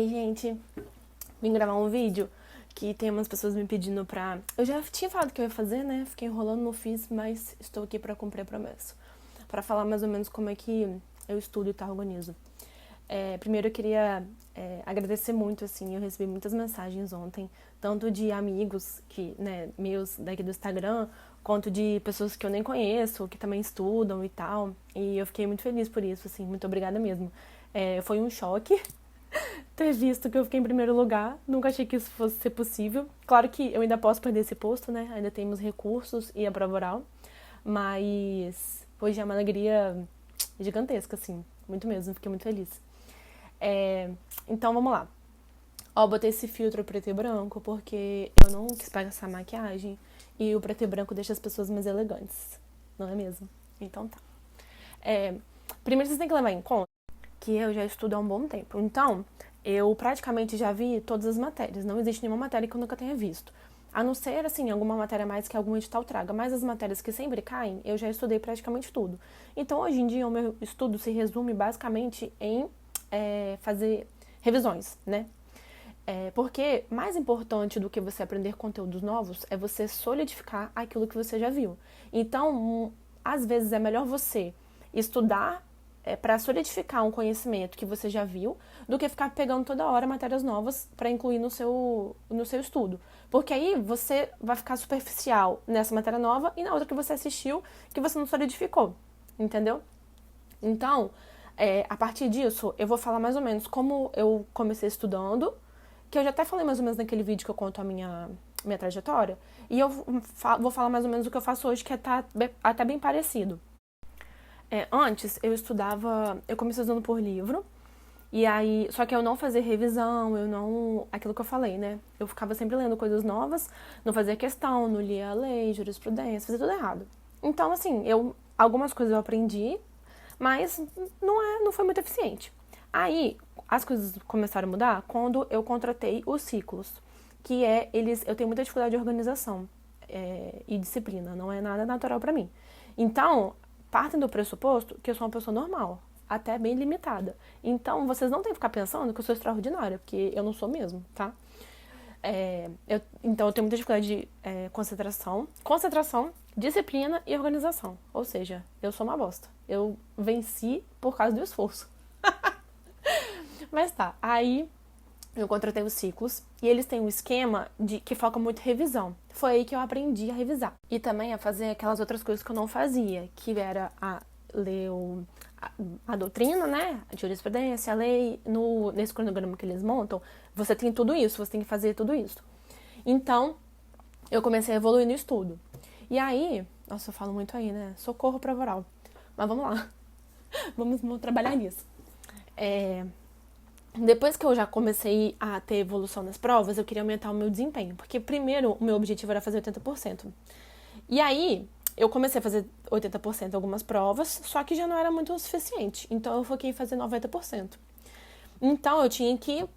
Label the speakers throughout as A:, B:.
A: Ei, gente, vim gravar um vídeo que tem umas pessoas me pedindo pra... Eu já tinha falado que eu ia fazer, né? Fiquei enrolando, não fiz, mas estou aqui pra cumprir a promessa. Pra falar mais ou menos como é que eu estudo e tal, organizo. Primeiro eu queria agradecer muito, assim, eu recebi muitas mensagens ontem, tanto de amigos que, né, meus daqui do Instagram, quanto de pessoas que eu nem conheço, que também estudam e tal. E eu fiquei muito feliz por isso, assim, muito obrigada mesmo. Foi um choque ter visto que eu fiquei em primeiro lugar. Nunca achei que isso fosse ser possível. Claro que eu ainda posso perder esse posto, né? Ainda temos recursos e a prova oral. Mas foi já uma alegria gigantesca, assim. Muito mesmo, fiquei muito feliz. Então vamos lá. Ó, botei esse filtro preto e branco porque eu não quis pegar essa maquiagem. E o preto e branco deixa as pessoas mais elegantes. Não é mesmo? Então tá. Primeiro vocês têm que levar em conta que eu já estudo há um bom tempo. Então, eu praticamente já vi todas as matérias. Não existe nenhuma matéria que eu nunca tenha visto. A não ser, assim, alguma matéria a mais que algum edital traga. Mas as matérias que sempre caem, eu já estudei praticamente tudo. Então, hoje em dia, o meu estudo se resume basicamente em fazer revisões, né? Porque mais importante do que você aprender conteúdos novos é você solidificar aquilo que você já viu. Então, às vezes é melhor você estudar para solidificar um conhecimento que você já viu, do que ficar pegando toda hora matérias novas para incluir no seu estudo. Porque aí você vai ficar superficial nessa matéria nova e na outra que você assistiu, que você não solidificou. Entendeu? Então, a partir disso, eu vou falar mais ou menos como eu comecei estudando, que eu já até falei mais ou menos naquele vídeo que eu conto a minha trajetória, e eu vou falar mais ou menos o que eu faço hoje, que tá até bem parecido. Antes, eu comecei estudando por livro, e aí, só que eu não fazia revisão, aquilo que eu falei, né? Eu ficava sempre lendo coisas novas, não fazia questão, não lia a lei, jurisprudência, fazia tudo errado. Então, assim, algumas coisas eu aprendi, mas não foi muito eficiente. Aí, as coisas começaram a mudar quando eu contratei os ciclos, eu tenho muita dificuldade de organização e disciplina, não é nada natural pra mim. Então, partem do pressuposto que eu sou uma pessoa normal, até bem limitada. Então, vocês não têm que ficar pensando que eu sou extraordinária, porque eu não sou mesmo, tá? Então, eu tenho muita dificuldade de concentração, disciplina e organização. Ou seja, eu sou uma bosta. Eu venci por causa do esforço. Mas tá, aí eu contratei os ciclos e eles têm um esquema que foca muito em revisão. Foi aí que eu aprendi a revisar. E também a fazer aquelas outras coisas que eu não fazia, que era ler a doutrina, né? A jurisprudência, a lei. Nesse cronograma que eles montam, você tem tudo isso, você tem que fazer tudo isso. Então, eu comecei a evoluir no estudo. E aí, nossa, eu falo muito aí, né? Socorro pra oral. Mas vamos lá. Vamos trabalhar nisso. Depois que eu já comecei a ter evolução nas provas, eu queria aumentar o meu desempenho. Porque primeiro, o meu objetivo era fazer 80%. E aí, eu comecei a fazer 80% algumas provas, só que já não era muito o suficiente. Então, eu foquei em fazer 90%. Então, eu tinha que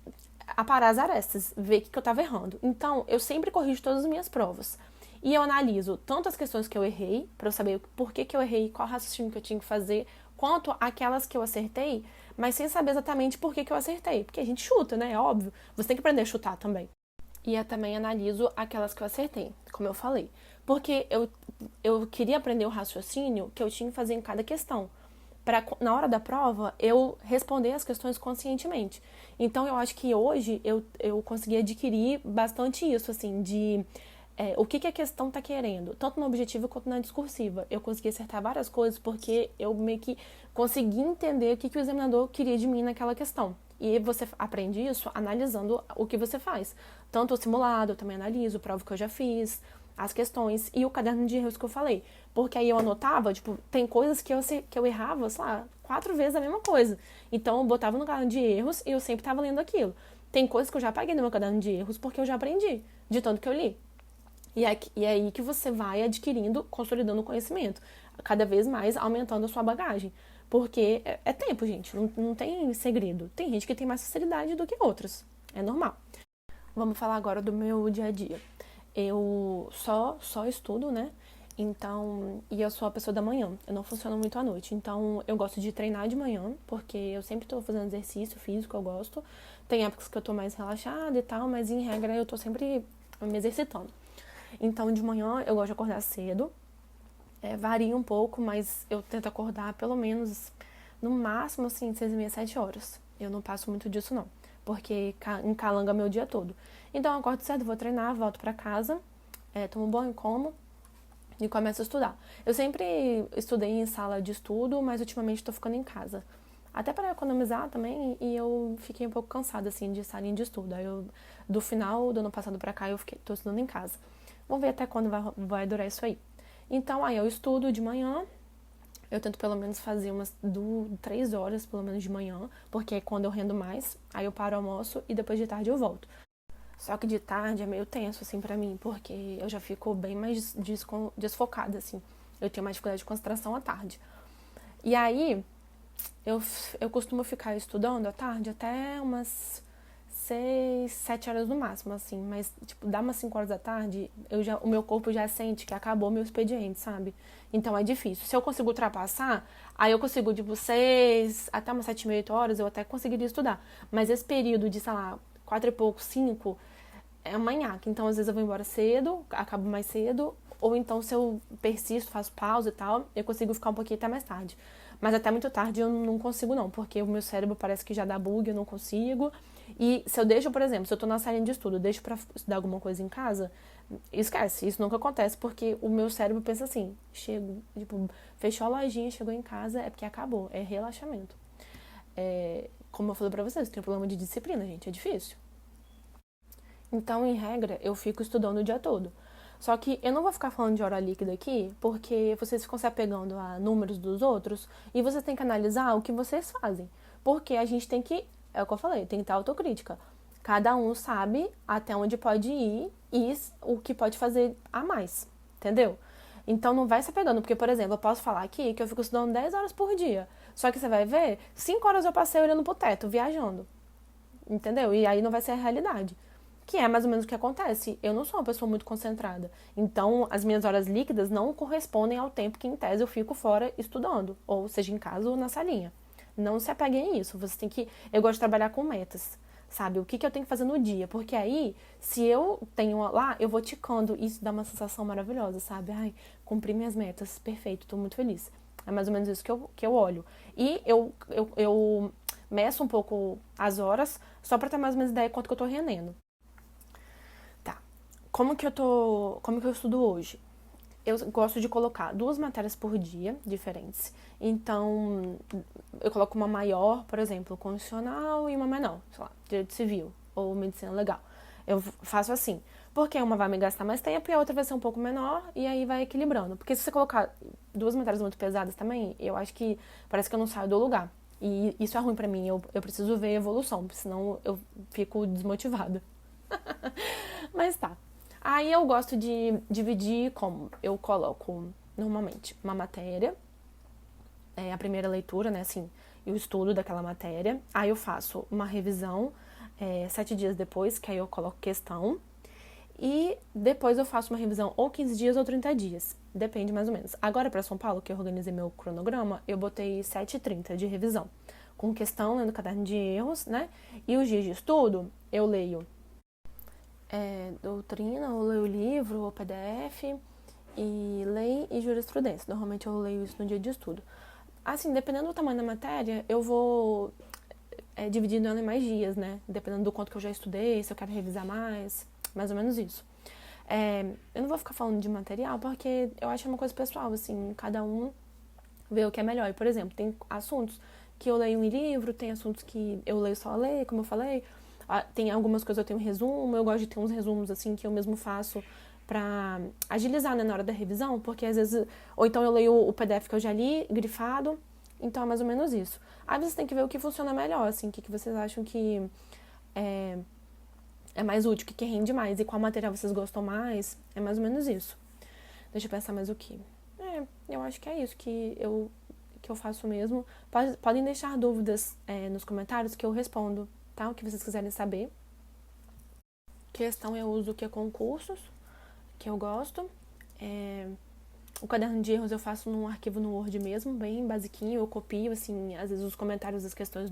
A: aparar as arestas, ver o que eu estava errando. Então, eu sempre corrijo todas as minhas provas. E eu analiso tanto as questões que eu errei, para eu saber por que eu errei, qual raciocínio que eu tinha que fazer, quanto aquelas que eu acertei, mas sem saber exatamente por que eu acertei. Porque a gente chuta, né? É óbvio. Você tem que aprender a chutar também. E eu também analiso aquelas que eu acertei, como eu falei. Porque eu queria aprender o raciocínio que eu tinha que fazer em cada questão. Para, na hora da prova, eu responder as questões conscientemente. Então, eu acho que hoje eu consegui adquirir bastante isso, assim, de o que a questão está querendo, tanto no objetivo quanto na discursiva. Eu consegui acertar várias coisas porque eu meio que consegui entender o que o examinador queria de mim naquela questão. E você aprende isso analisando o que você faz. Tanto o simulado, eu também analiso, prova que eu já fiz, as questões e o caderno de erros que eu falei. Porque aí eu anotava, tipo, tem coisas que eu errava, sei lá, 4 vezes a mesma coisa. Então eu botava no caderno de erros e eu sempre estava lendo aquilo. Tem coisas que eu já apaguei no meu caderno de erros porque eu já aprendi, de tanto que eu li. E é aí que você vai adquirindo, consolidando o conhecimento. Cada vez mais aumentando a sua bagagem. Porque é tempo, gente. Não tem segredo. Tem gente que tem mais facilidade do que outras. É normal. Vamos falar agora do meu dia a dia. Eu só estudo, né? Então, e eu sou a pessoa da manhã. Eu não funciono muito à noite. Então, eu gosto de treinar de manhã, porque eu sempre tô fazendo exercício físico, eu gosto. Tem épocas que eu tô mais relaxada e tal, mas em regra eu tô sempre me exercitando. Então, de manhã eu gosto de acordar cedo. Varia um pouco, mas eu tento acordar pelo menos, no máximo, assim, 6h30, 7 horas. Eu não passo muito disso, não. Porque encalanga meu dia todo. Então, eu acordo cedo, vou treinar, volto pra casa, tomo banho, como e começo a estudar. Eu sempre estudei em sala de estudo, mas ultimamente tô ficando em casa. Até para economizar também, e eu fiquei um pouco cansada, assim, de salinha de estudo. Aí do final do ano passado pra cá, tô estudando em casa. Vamos ver até quando vai durar isso aí. Então, aí eu estudo de manhã, eu tento pelo menos fazer umas 3 horas, pelo menos de manhã, porque é quando eu rendo mais, aí eu paro o almoço e depois de tarde eu volto. Só que de tarde é meio tenso, assim, pra mim, porque eu já fico bem mais desfocada, assim. Eu tenho mais dificuldade de concentração à tarde. E aí, eu costumo ficar estudando à tarde até umas 6, 7 horas no máximo, assim. Mas, tipo, dá umas 5 horas da tarde, o meu corpo já sente que acabou meu expediente, sabe? Então é difícil. Se eu consigo ultrapassar, aí eu consigo, tipo, 6 até umas 7h30, 8 horas, eu até conseguiria estudar. Mas esse período de, sei lá, 4 e pouco, 5, é uma nhaca. Então, às vezes eu vou embora cedo, acabo mais cedo, ou então se eu persisto, faço pausa e tal, eu consigo ficar um pouquinho até mais tarde. Mas até muito tarde eu não consigo não, porque o meu cérebro parece que já dá bug, eu não consigo. E se eu deixo, por exemplo, se eu tô na salinha de estudo, eu deixo pra estudar alguma coisa em casa, esquece, isso nunca acontece, porque o meu cérebro pensa assim, chego, tipo, fechou a lojinha, chegou em casa, é porque acabou, é relaxamento. Como eu falei pra vocês, eu tenho problema de disciplina, gente, é difícil. Então, em regra, eu fico estudando o dia todo. Só que eu não vou ficar falando de hora líquida aqui, porque vocês ficam se apegando a números dos outros e você tem que analisar o que vocês fazem. Porque a gente tem que, é o que eu falei, tem que ter autocrítica. Cada um sabe até onde pode ir e o que pode fazer a mais, entendeu? Então não vai se apegando, porque, por exemplo, eu posso falar aqui que eu fico estudando 10 horas por dia. Só que você vai ver, 5 horas eu passei olhando pro teto, viajando. Entendeu? E aí não vai ser a realidade. Que é mais ou menos o que acontece. Eu não sou uma pessoa muito concentrada. Então, as minhas horas líquidas não correspondem ao tempo que, em tese, eu fico fora estudando. Ou seja, em casa ou na salinha. Não se apeguem a isso. Você tem que. Eu gosto de trabalhar com metas. Sabe? O que eu tenho que fazer no dia. Porque aí, se eu tenho lá, eu vou ticando. Isso dá uma sensação maravilhosa, sabe? Ai, cumpri minhas metas. Perfeito, tô muito feliz. É mais ou menos isso que eu olho. E eu meço um pouco as horas, só pra ter mais ou menos ideia de quanto que eu tô rendendo. Tá. Como que eu estudo hoje? Eu gosto de colocar 2 matérias por dia, diferentes. Então, eu coloco uma maior, por exemplo, constitucional e uma menor, sei lá, direito civil ou medicina legal. Eu faço assim, porque uma vai me gastar mais tempo e a outra vai ser um pouco menor e aí vai equilibrando. Porque se você colocar 2 matérias muito pesadas também, eu acho que parece que eu não saio do lugar. E isso é ruim pra mim, eu preciso ver evolução, senão eu fico desmotivada. Mas tá. Aí eu gosto de dividir como eu coloco normalmente uma matéria, a primeira leitura, né, assim, e o estudo daquela matéria. Aí eu faço uma revisão 7 dias depois, que aí eu coloco questão. E depois eu faço uma revisão ou 15 dias ou 30 dias. Depende mais ou menos. Agora para São Paulo, que eu organizei meu cronograma, eu botei 7h30 de revisão. Com questão, lendo caderno de erros, né? E os dias de estudo, eu leio doutrina, ou leio livro, ou PDF, e lei e jurisprudência. Normalmente eu leio isso no dia de estudo. Assim, dependendo do tamanho da matéria, eu vou dividindo ela em mais dias, né? Dependendo do quanto que eu já estudei, se eu quero revisar mais ou menos isso. Eu não vou ficar falando de material, porque eu acho que é uma coisa pessoal, assim, cada um vê o que é melhor. E, por exemplo, tem assuntos que eu leio em livro, tem assuntos que eu leio só ler, como eu falei. Tem algumas coisas eu tenho resumo, eu gosto de ter uns resumos, assim, que eu mesmo faço pra agilizar, né, na hora da revisão, porque às vezes, ou então eu leio o PDF que eu já li, grifado, então é mais ou menos isso. Aí vocês têm que ver o que funciona melhor, assim, o que vocês acham que é mais útil, o que rende mais, e qual material vocês gostam mais, é mais ou menos isso. Deixa eu pensar mais o que. Eu acho que é isso que eu faço mesmo. Podem deixar dúvidas nos comentários que eu respondo, tá? O que vocês quiserem saber. Questão eu uso o que é concursos, que eu gosto. O caderno de erros eu faço num arquivo no Word mesmo, bem basiquinho. Eu copio, assim, às vezes os comentários das questões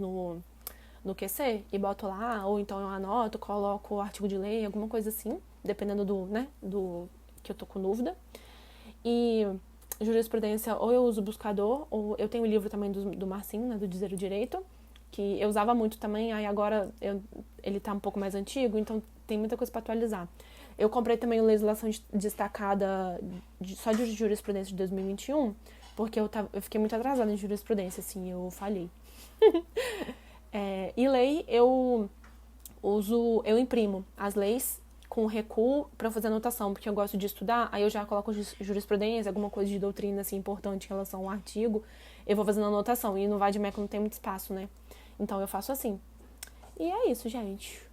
A: no QC e boto lá, ou então eu anoto, coloco o artigo de lei, alguma coisa assim, dependendo do que eu tô com dúvida. E jurisprudência, ou eu uso o buscador, ou eu tenho o livro também do Marcinho, né, do Dizer o Direito, que eu usava muito também, aí agora ele tá um pouco mais antigo, então tem muita coisa para atualizar. Eu comprei também o Legislação Destacada só de jurisprudência de 2021, porque eu fiquei muito atrasada em jurisprudência, assim, eu falhei. E lei, eu imprimo as leis com recuo para fazer anotação, porque eu gosto de estudar, aí eu já coloco jurisprudência, alguma coisa de doutrina assim importante em relação ao artigo, eu vou fazendo anotação, e no Vademecum não tem muito espaço, né? Então eu faço assim. E é isso, gente.